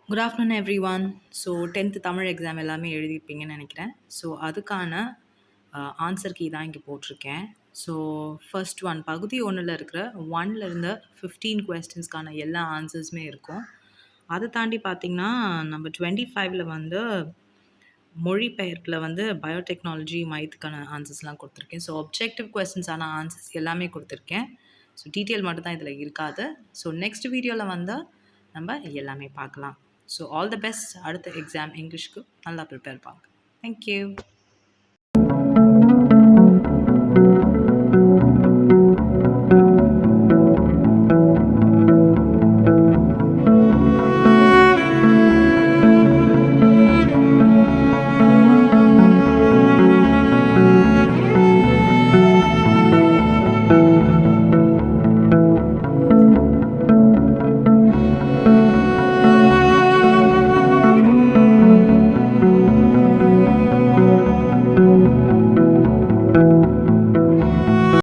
Good afternoon every one. So 10th Tamil exam எல்லாமே எழுதியிருப்பீங்கன்னு நினைக்கிறேன். So அதுக்கான ஆன்சர் கீ தான் இங்கே போட்டிருக்கேன். ஸோ ஃபர்ஸ்ட் ஒன் பகுதி ஒன்றில் இருக்கிற 1லேருந்து 15 கொஸ்டின்ஸ்க்கான எல்லா ஆன்சர்ஸுமே இருக்கும். அதை தாண்டி பார்த்திங்கன்னா நம்ம 25ல் வந்து மொழிபெயர்ப்பில் வந்து பயோடெக்னாலஜி மையத்துக்கான ஆன்சர்ஸ்லாம் கொடுத்துருக்கேன். ஸோ அப்ஜெக்டிவ் கொஸ்டின்ஸான ஆன்சர்ஸ் எல்லாமே கொடுத்துருக்கேன். ஸோ டீட்டெயில் மட்டும் தான் இதில் இருக்காது. ஸோ நெக்ஸ்ட் வீடியோவில் வந்து நம்ம எல்லாமே பார்க்கலாம். So all the best. அடுத்த எக்ஸாம் இங்கிலீஷ்க்கு நல்லா ப்ரிப்பேர் பண்ணுங்க. தேங்க்யூ.